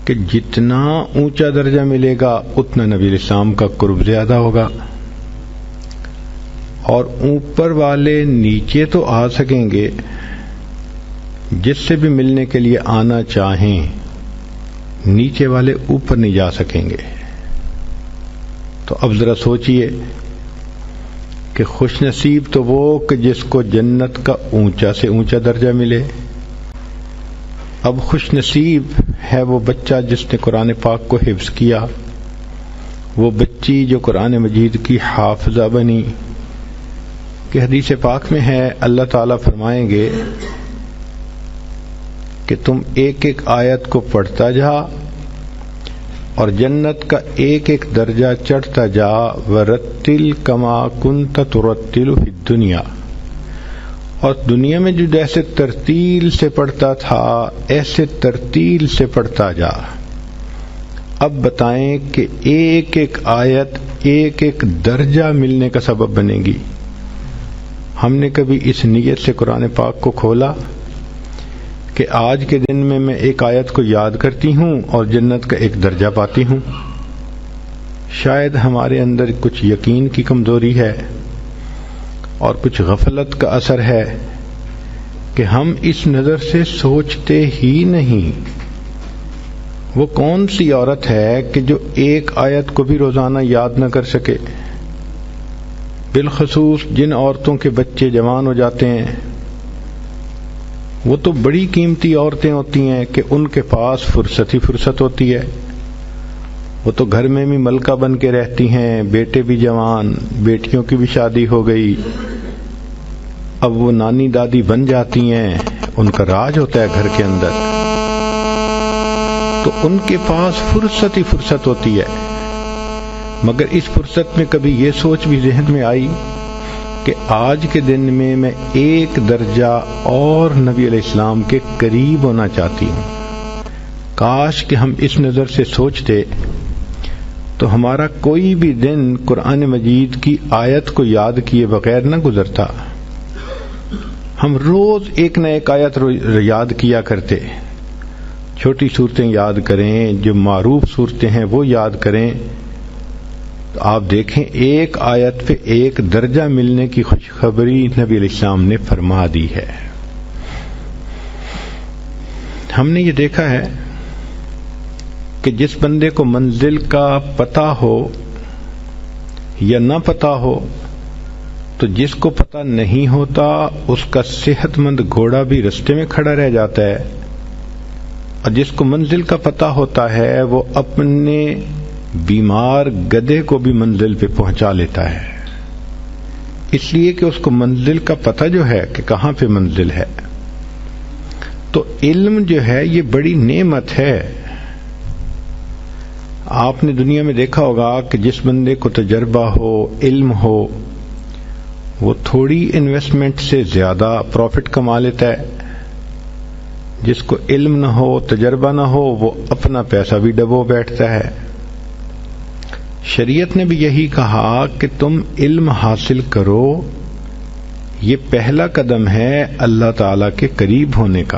کہ جتنا اونچا درجہ ملے گا اتنا نبی علیہ السلام کا قرب زیادہ ہوگا، اور اوپر والے نیچے تو آ سکیں گے، جس سے بھی ملنے کے لیے آنا چاہیں نیچے والے اوپر نہیں جا سکیں گے۔ تو اب ذرا سوچئے کہ خوش نصیب تو وہ کہ جس کو جنت کا اونچا سے اونچا درجہ ملے۔ اب خوش نصیب ہے وہ بچہ جس نے قرآن پاک کو حفظ کیا، وہ بچی جو قرآن مجید کی حافظہ بنی، کہ حدیث پاک میں ہے اللہ تعالیٰ فرمائیں گے کہ تم ایک ایک آیت کو پڑھتا جا اور جنت کا ایک ایک درجہ چڑھتا جا، ورتل کما کنت ترتل فی الدنیا، اور دنیا میں جو جیسے ترتیل سے پڑھتا تھا ایسے ترتیل سے پڑھتا جا۔ اب بتائیں کہ ایک ایک آیت ایک ایک درجہ ملنے کا سبب بنے گی۔ ہم نے کبھی اس نیت سے قرآن پاک کو کھولا کہ آج کے دن میں ایک آیت کو یاد کرتی ہوں اور جنت کا ایک درجہ پاتی ہوں؟ شاید ہمارے اندر کچھ یقین کی کمزوری ہے اور کچھ غفلت کا اثر ہے کہ ہم اس نظر سے سوچتے ہی نہیں۔ وہ کون سی عورت ہے کہ جو ایک آیت کو بھی روزانہ یاد نہ کر سکے؟ بالخصوص جن عورتوں کے بچے جوان ہو جاتے ہیں، وہ تو بڑی قیمتی عورتیں ہوتی ہیں کہ ان کے پاس فرصت ہی فرصت ہوتی ہے۔ وہ تو گھر میں بھی ملکہ بن کے رہتی ہیں، بیٹے بھی جوان، بیٹیوں کی بھی شادی ہو گئی، اب وہ نانی دادی بن جاتی ہیں، ان کا راج ہوتا ہے گھر کے اندر، تو ان کے پاس فرصت ہی فرصت ہوتی ہے۔ مگر اس فرصت میں کبھی یہ سوچ بھی ذہن میں آئی کہ آج کے دن میں ایک درجہ اور نبی علیہ السلام کے قریب ہونا چاہتی ہوں؟ کاش کہ ہم اس نظر سے سوچتے تو ہمارا کوئی بھی دن قرآن مجید کی آیت کو یاد کیے بغیر نہ گزرتا۔ ہم روز ایک نہ ایک آیت یاد کیا کرتے، چھوٹی صورتیں یاد کریں، جو معروف صورتیں ہیں وہ یاد کریں، تو آپ دیکھیں ایک آیت پہ ایک درجہ ملنے کی خوشخبری نبی علیہ السلام نے فرما دی ہے۔ ہم نے یہ دیکھا ہے کہ جس بندے کو منزل کا پتہ ہو یا نہ پتہ ہو، تو جس کو پتہ نہیں ہوتا اس کا صحت مند گھوڑا بھی رستے میں کھڑا رہ جاتا ہے، اور جس کو منزل کا پتہ ہوتا ہے وہ اپنے بیمار گدھے کو بھی منزل پہ پہنچا لیتا ہے، اس لیے کہ اس کو منزل کا پتہ جو ہے کہ کہاں پہ منزل ہے۔ تو علم جو ہے یہ بڑی نعمت ہے۔ آپ نے دنیا میں دیکھا ہوگا کہ جس بندے کو تجربہ ہو، علم ہو، وہ تھوڑی انویسٹمنٹ سے زیادہ پروفٹ کما لیتا ہے۔ جس کو علم نہ ہو، تجربہ نہ ہو، وہ اپنا پیسہ بھی ڈبو بیٹھتا ہے۔ شریعت نے بھی یہی کہا کہ تم علم حاصل کرو، یہ پہلا قدم ہے اللہ تعالی کے قریب ہونے کا۔